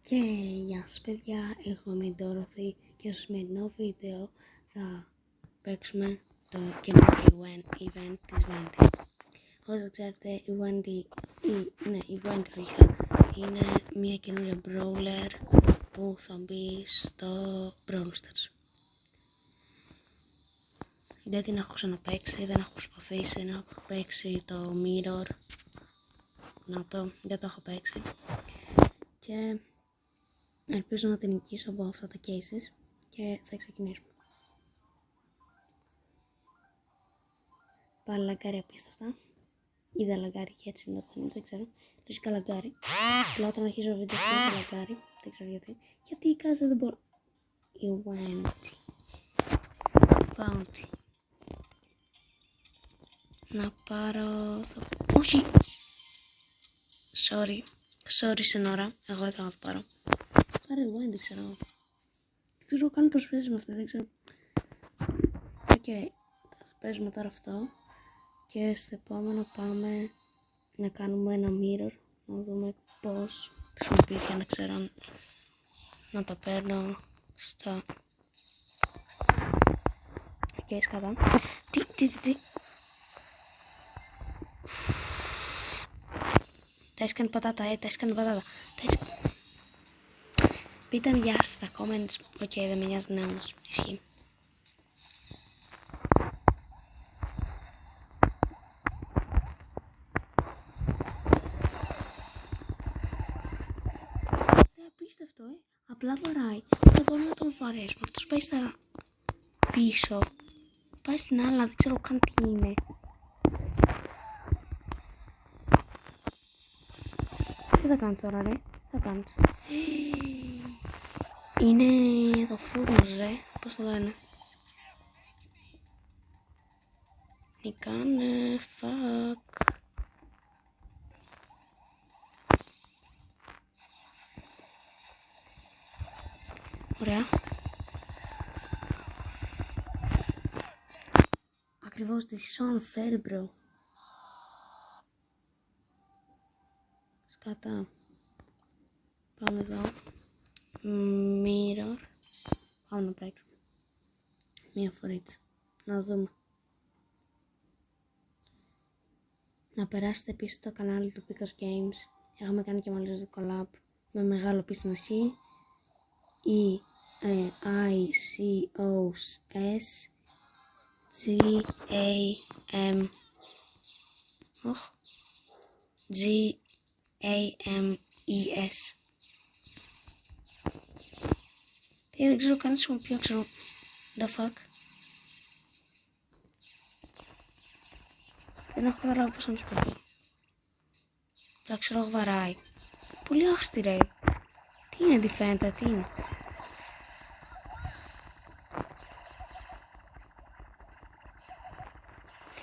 Και γεια σας παιδιά, εγώ είμαι η Dorothy και στο σημερινό βίντεο θα παίξουμε το καινούργιο event της Wendy. Όπως δεν ξέρετε, η Wendy είναι μια καινούργια brawler που θα μπει στο Brawl Stars. Δεν την έχω ξαναπαίξει, δεν έχω προσπαθήσει, δεν έχω παίξει το Mirror. Δεν το έχω παίξει. Και ελπίζω να την νικήσω από αυτά τα cases και θα ξεκινήσουμε. Πάλι λαγκάρι απίστευτα. Είδα λαγκάρι και έτσι είναι το παιχνίδι, δεν ξέρω. Λογικά λαγκάρι. Αλλά όταν αρχίζω βίντεο θα λαγκάρι, δεν ξέρω γιατί. Γιατί η κάζα δεν μπορώ. Η Wendy. Bounty. Να πάρω... Όχι! Sorry Σενόρα, εγώ ήθελα να το πάρω. Πάρε Wendy, ξέρω. Δεν ξέρω καν πως παίζουμε αυτό, δεν ξέρω. Οκ, θα παίζουμε τώρα αυτό. Και στο επόμενο πάμε να κάνουμε ένα mirror. Να δούμε πως χρησιμοποιήσει για να ξέρω να τα παίρνω στα... Οκ, σκατά. Τι. Τα έσκανε πατάτα, Πείτε μου γεια στα comments. Οκ, δεν με νοιάζει ναι όμως. Ισχύει. Απίστευτο, απλά βαράει. Δεν μπορούμε να τον βαρέσουμε. Αυτός πάει στα πίσω. Πάει στην άλλα, δεν ξέρω καν τι είναι. Τι θα κάνεις τώρα ρε, θα κάνεις. Είναι το φούρνος ρε, πώς το λένε. Νικάνε, fuck. Ωραία. Ακριβώς τη Σον φέρει μπρο. Σκατά. Πάμε εδώ. Mirror. Πάμε να παίξουμε. Μία φορίτσα. Να δούμε. Να περάσετε πίσω στο κανάλι του Picos Games. Έχουμε κάνει και μόλις το collab με μεγάλο business EICOS GAMES. Δεν ξέρω καν χρησιμοποιώ, ξέρω. The fuck. Δεν έχω καταλάβει πώς να τους πω. Τα ξέρω βαράει. Πολύ άχστη ρε. Τι είναι defender, τι είναι.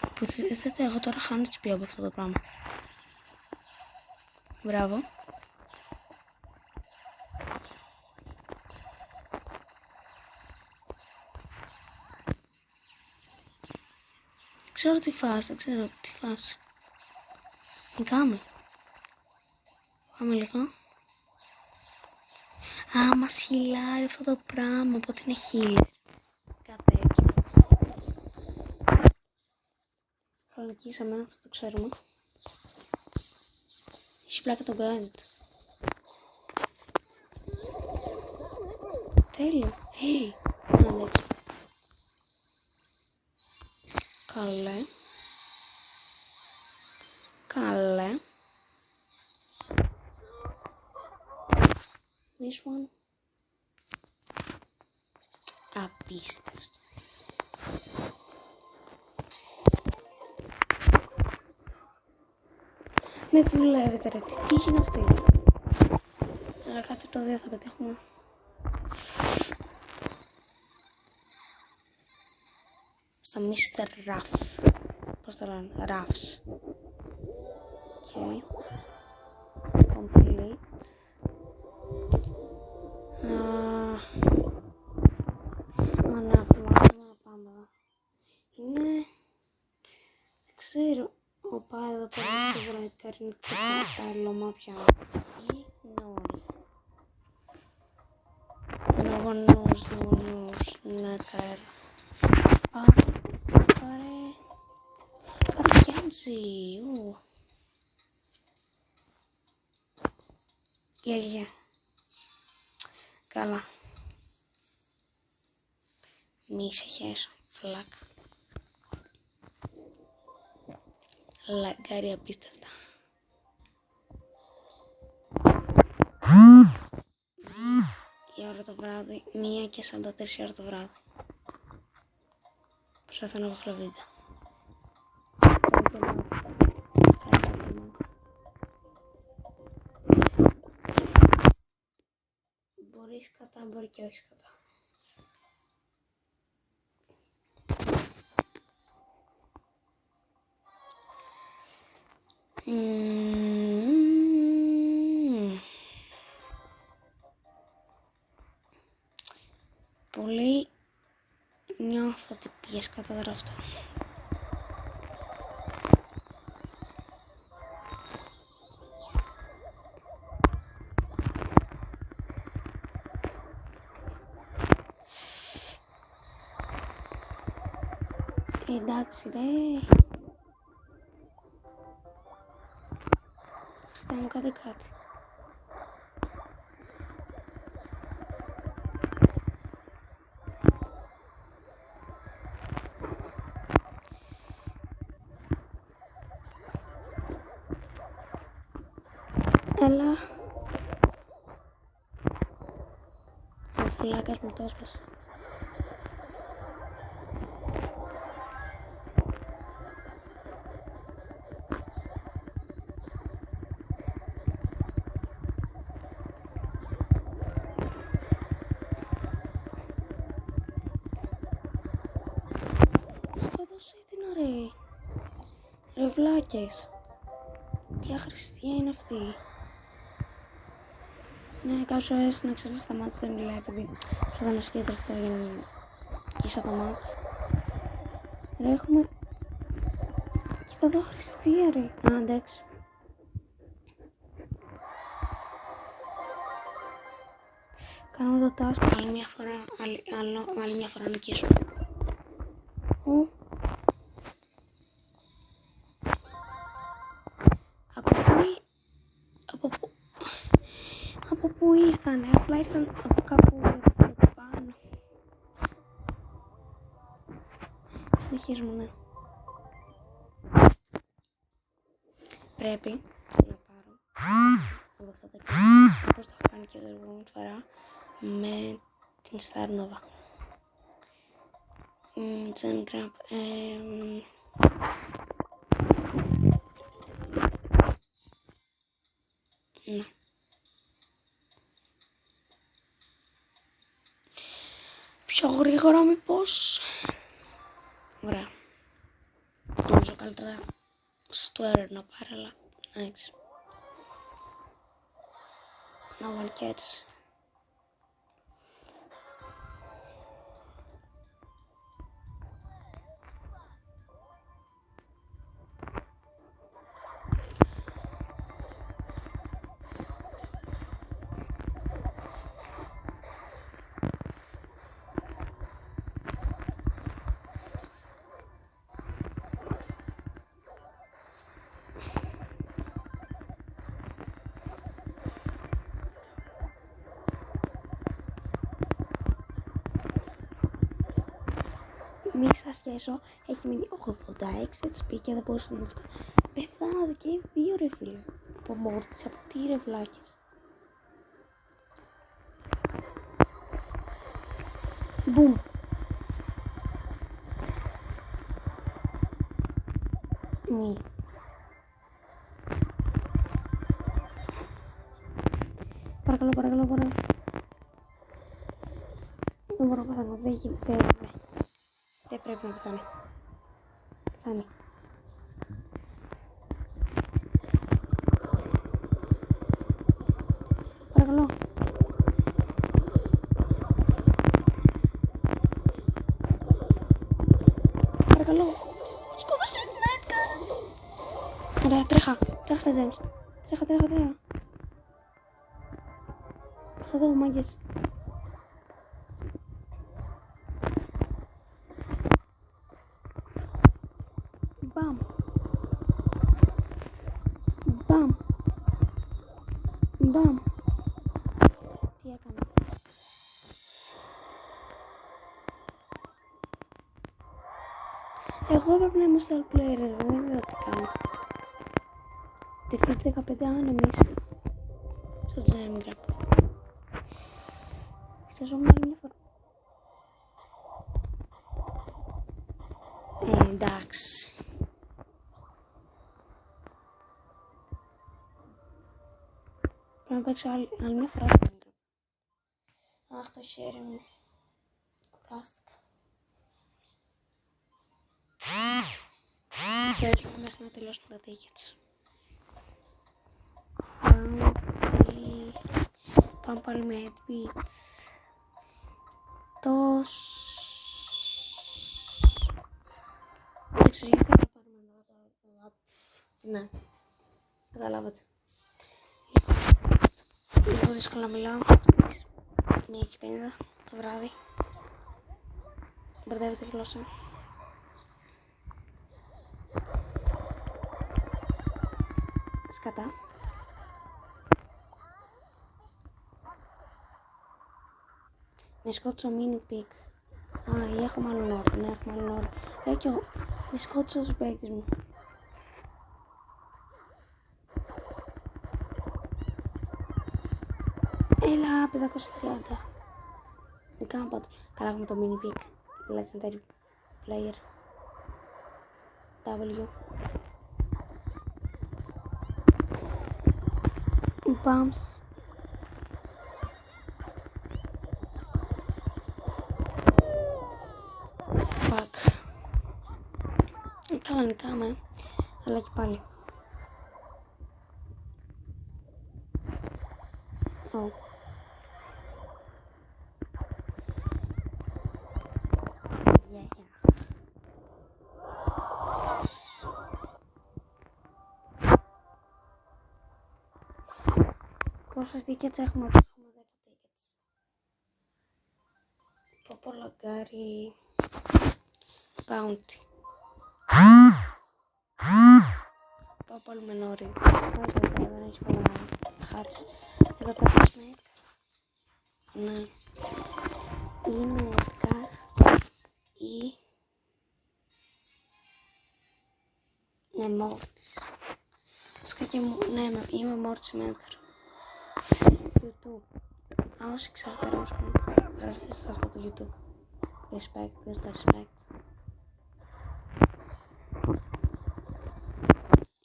Υποτίθεται εγώ τώρα χάνω HP από αυτό το πράγμα. Μπράβο. Δεν ξέρω τι φας. Νικάμε. Πάμε λίγο. Α, μας χειλάρει αυτό το πράγμα, οπότε είναι χείλ. Κάτι έτσι. Φαλακίσαμε, αυτό το ξέρουμε. Έχει πλάκα το gadget. Τέλειο. Εντάξει. Καλέ. This one. Απίστευτο. Με δουλεύετε ρε, τι είναι αυτή. Αλλά κάτι το δύο θα πετύχουμε. Στο Mr. Ruff. Πώς το λένε, Ruffs. Okay. Complete. Πάμε εδώ. Είναι... Δεν ξέρω. Οπα εδώ πέρα σίγουρα η καρίνη και τα λόμα πια. Ignore. net krijgen. Πάρε Κέντζι. Γεια. Καλά. Μη σε χέσω. Φλακ. Λαγκάρι απίστευτα. Η ώρα το βράδυ, 1:43 ώρα το βράδυ. Προσπαθώ να βγάλω βίντεο. Μπορεί σκατά, μπορεί και όχι σκατά. Πολύ νιώθω ότι πήγες κατά δράφτα. Εντάξει ρε. Χριστέ μου, κάτι. Έλα. Ο φυλάκας μου το έσπασε. Σκότωσε την ωραία. Ρε βλάκες. Τι αχρηστία είναι αυτή. Ναι, κάποιες φορές να ξέρεις στα μάτια δεν μιλάει επειδή θα να σκέτρεψω για να κοίσω το μάτι. Ρε έχουμε και εδώ αχρηστία ρε. Α, εντάξει. Κάνουμε το task άλλη μια φορά νικήσουμε. Από πού ήρθανε, απλά ήρθαν από κάπου εδώ πάνω. Συνεχίζουμε, ναι. Πρέπει να πάρω από αυτά τα κέντρα, όπως το έχω κάνει και την προηγούμενη φορά, με την Star Nova. Gen Grab. Ναι. Πιο γρήγορα μήπως. Ωραία. Νομίζω καλύτερα στο error να πάρει, αλλά εντάξει. No one cares. Μη σας σχέσω, έχει μείνει 86 HP και δεν μπορούσα να το κάνω. Πεθάνω και οι δύο ρε φίλε. Από μόρτης, από τι ρε βλάκες. Μπουμ. Μη. Παρακαλώ. Δεν μπορώ να πεθάνω, δεν γίνεται. Δεν πρέπει να πεθάνει. Πεθάνει. Παρακαλώ. Σκότωσε την έκα. Ωραία, τρέχα στα James. Τρέχα. Θα δω μάγκες. Εγώ πρέπει να είμαι stall player, δεν είδα τι κάνω. Defeat 15 enemies στο Jam Grab. Χρειαζόμουν άλλη μια φορά. Εντάξει. Πρέπει να παίξω άλλη μια φορά. Αχ, το χέρι μου. Κουράστηκα. Παίζουμε μέχρι να τελειώσουν τα tickets. Πάμε πάλι με headbeats. Δεν ξέρω γιατί θα πάρουμε να ναι, καταλάβατε. Λίγο δύσκολο να μιλάω. 1:50 το βράδυ. Μπερδεύεται η γλώσσα. Σκατά. Με σκότσο mini pick. Α, έχουμε άλλον όρο. Ναι, έχουμε άλλον όρο. Λέω κι εγώ. Με σκότσο ο παίκτης μου. Έλα, 530. Δεν κάνω πάντως. Καλά, έχουμε το mini pick. Legendary player. W. Bumps. Fuck. Καλά νικάμε, αλλά και πάλι. Oh. Yeah. Πόσες tickets έχουμε? Έχουμε 10 tickets. Πόπο λαγκάρι. Bounty. Πάω πάλι με νόρι. Δεν έχει πολλά χάρτες. Εδώ πέφτεις με Edgar. Ναι. Είναι Edgar ή με Mortis. Σκάκι μου, ναι, είμαι Mortis με Edgar. YouTube. Α, όσοι ξέρετε ρώσικο, γράψτε σε αυτό το YouTube. Respect, δες το respect.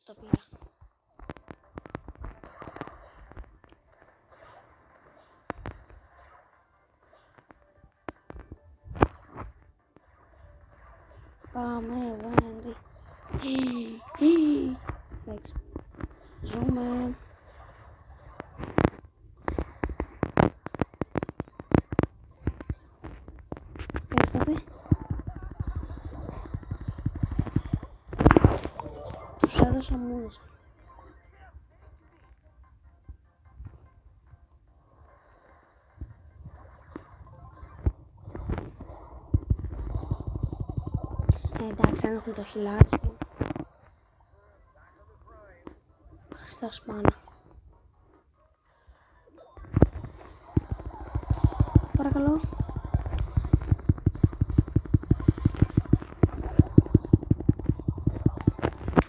Το πήρα. Πάμε, Βέντι. Εντάξει. Ζούμε. Πέφτατε. Τους έδωσα μόνος. Εντάξει, αν έχουν το χιλάρι μου. Χριστός μάνα. Παρακαλώ.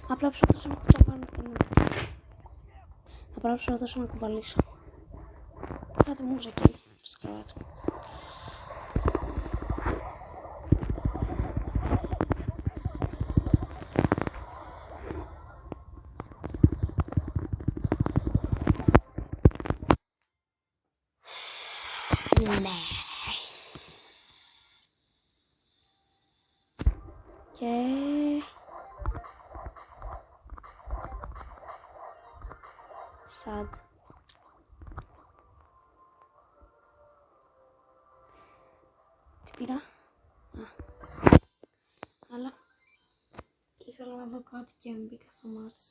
Απλά προσπαθούσα να κουβαλήσω. Απλά προσπαθούσα να κουβαλήσω. Κάτι μου εκεί στην κρεβάτι μου. Ναι. Και... sad. Τι πήρα? Αλλά ήθελα να δω κάτι και μπήκα στο Mars.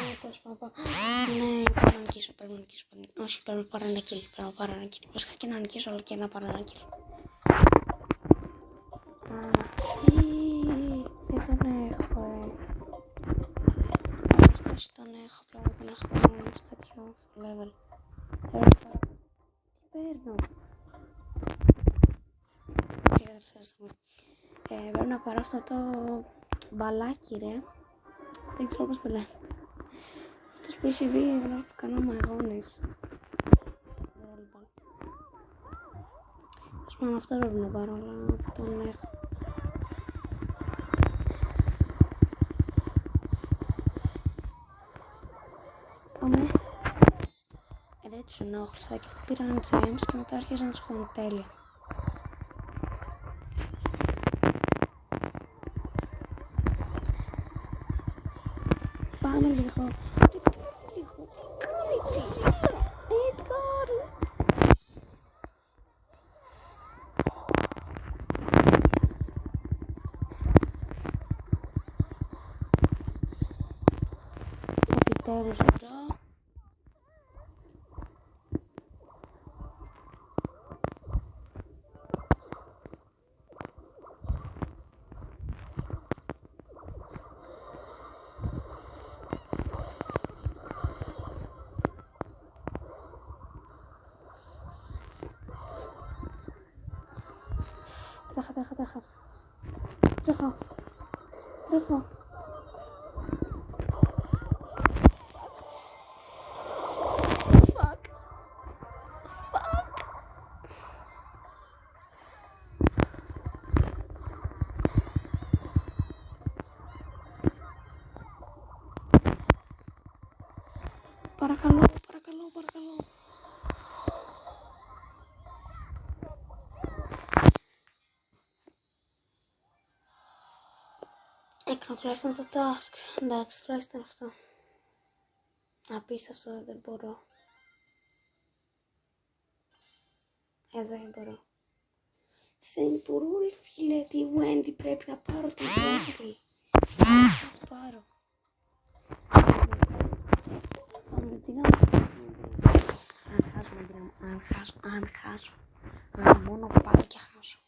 Ναι, τέλος πάντων. Ναι, πρέπει να νικήσω, όχι, πρέπει να πάρω ένα kill, Βασικά και να νικήσω, αλλά και να πάρω ένα kill. Δεν τον έχω, Βασικά τον έχω, απλά δεν έχω πάνω στο τέτοιο level. Τι παίρνω? Πρέπει να να πάρω αυτό το μπαλάκι, ρε. Δεν ξέρω πώς το λέει. Αυτός που είχε βγει που κάναμε αγώνες. Ας πούμε αυτό πρέπει να πάρω, αλλά δεν τον έχω. Πάμε. Ρε τους ενόχλησα και αυτοί πήραν gems και μετά άρχισαν να τους χώνουν τέλεια. Πάμε λίγο. Επιτέλους εδώ. Τρέχω. Fuck. Παρακαλώ. Έκανα τουλάχιστον το task. Εντάξει, τουλάχιστον αυτό. Απίστευτο, δεν μπορώ. Δεν μπορώ. Δεν μπορώ, ρε φίλε, τη Wendy πρέπει να πάρω τη Wendy. Θα τη πάρω. Πάμε, τι να αν χάσω. Αν μόνο πάρω και χάσω.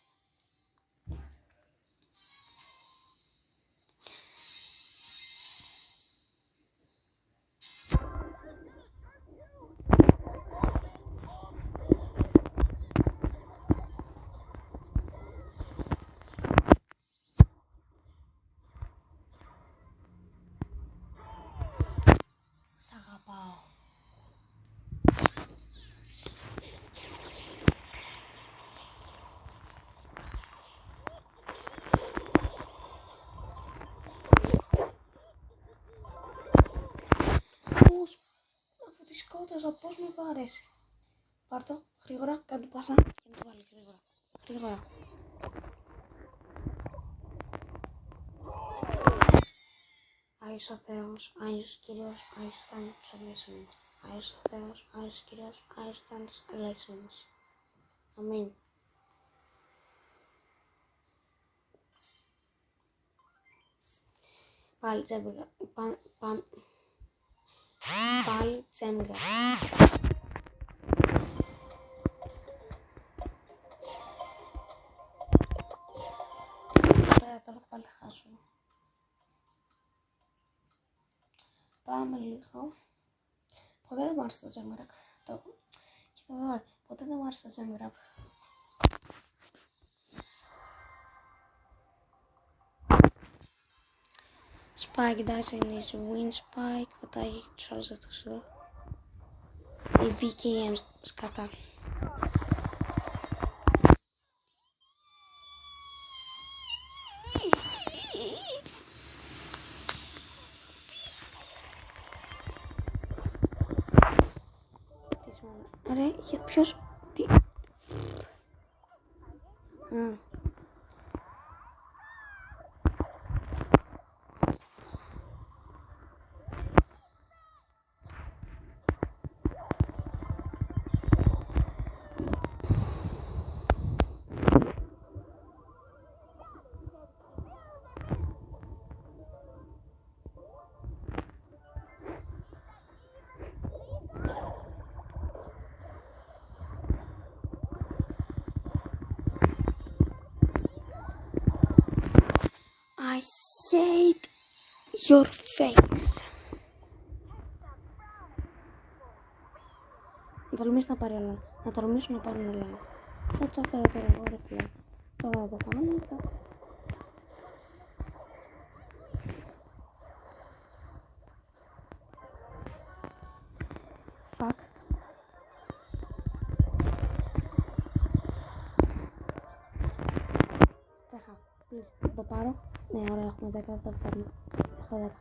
Σ' αγαπάω. Πώς, αφού τη σκότωσα, πώς με βάρεσε. Πάρ' το, γρήγορα, κάτω πάσα και να το βάλει γρήγορα. Άγιος ο Θεός, Άγιος ο Κύριος, Άγιος ο Θάνατος, ελέησον μας. Άγιος ο Θεός, Άγιος ο Κύριος, Άγιος ο Θάνατος, ελέησον μας. Αμήν. Πάλι τσέμπλα. Πάλι τσέμπλα. Τώρα θα πάλι χάσω. Πάμε λίγο. Ποτέ δεν μου άρεσε το Τζέμπρακ. Κοίτα εδώ, ποτέ δεν μου άρεσε το Τζέμπρακ. Spike doesn't is win Spike, πατάγει τους άλλους δεν το ξέρω. Η BKM σκατά. Ρε, ποιος... Τι... I hate your face. Να τολμήσω να πάρει άλλα. Να τολμήσω να πάρει άλλα. Θα το έφερα τώρα εγώ ρε φίλε. Τώρα το κάνω. please. Θα το πάρω. Ναι, ωραία, έχουμε 10, θα το φέρνω. Έχω 10.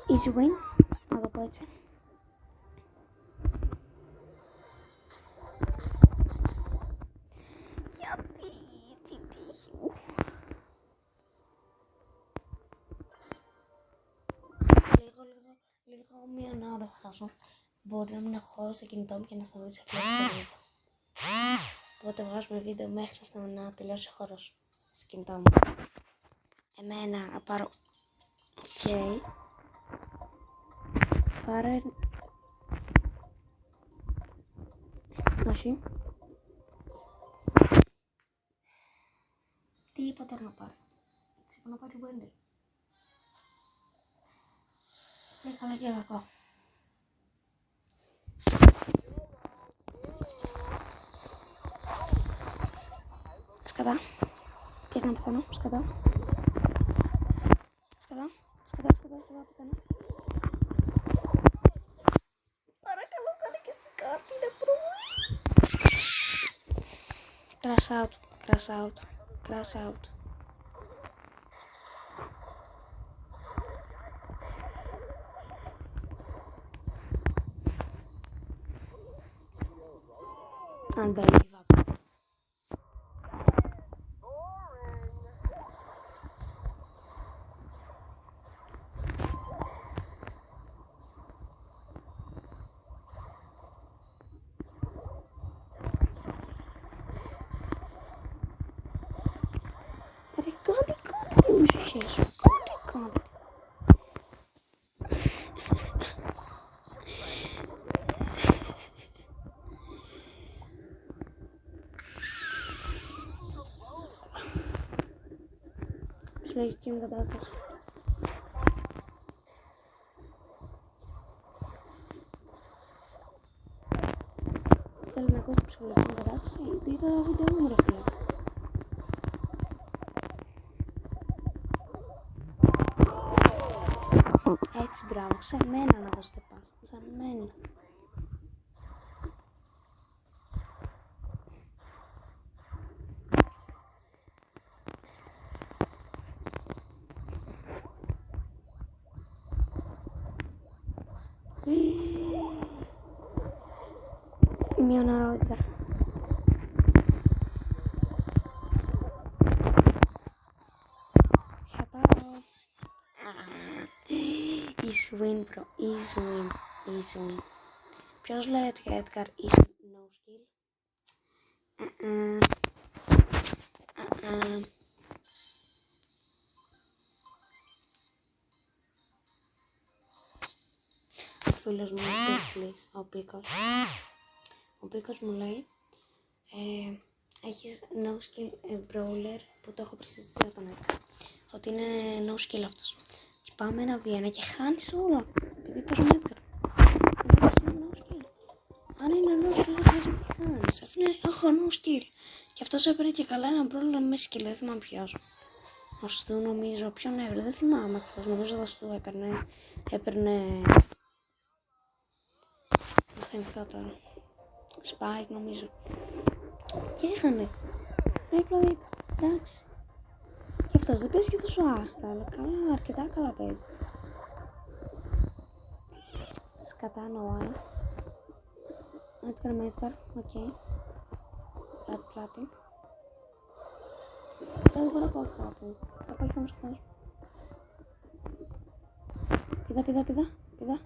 Easy win, να το πω έτσι. Γιατί, τι τύχη μου. Λίγο μία ώρα θα χάσω. Μπορεί να μην έχω στο κινητό μου και να σταματήσει απλά το βίντεο. Οπότε βγάζουμε βίντεο μέχρι να τελειώσει ο χώρος στο κινητό μου. Εμένα να πάρω. Οκ. Πάρε. Όχι. Τι είπα τώρα να πάρω. Είπα να πάρει Wendy. Και καλό και κακό. Σκατά. Πήγα να πεθάνω. Σκατά. Πεθάνω. Παρακαλώ, κάνε και εσύ κάτι, είναι πρωί. Crash out. Unbelievable. Κάντε μουσικές σου, κάντε. Συλλογική μου κατάσταση. Θέλει να ακούσει την ψυχολογική μου κατάσταση, δείτε το βίντεο μου ρε φίλε. Έτσι μπράβο, σε μένα να δώσετε πάσα, σε μένα. Μία ώρα όρτα. Θα πάω. Easy win bro, easy win. Ποιος λέει ότι για Edgar is no skill? Ο φίλος μου, ο Πίκος μου λέει έχεις no skill brawler που το έχω πριστήσει τον Edgar. Ότι είναι no skill αυτός. Και πάμε ένα V1 και χάνεις όλα. Επειδή παίζουν Edgar. Αν είναι no skill δεν χάνεις. Αφού έχω no skill. Και αυτός έπαιρνε και καλά ένα πρόβλημα με skill. Δεν θυμάμαι ποιος. Ο Στου νομίζω. Ποιον έβρε. Δεν θυμάμαι ακριβώς. Νομίζω ο Στου έπαιρνε. Θα θυμηθώ τώρα. Spike νομίζω. Και έχανε. Δηλαδή εντάξει. Και αυτός δεν παίζει και τόσο άστα. Αλλά καλά, αρκετά καλά παίζει. Σκατά Noah. Edgar, οκ. Πλάτη. Δεν μπορώ να πάω κάπου. Θα πάει θα μου σκοτώσω. Πηδά.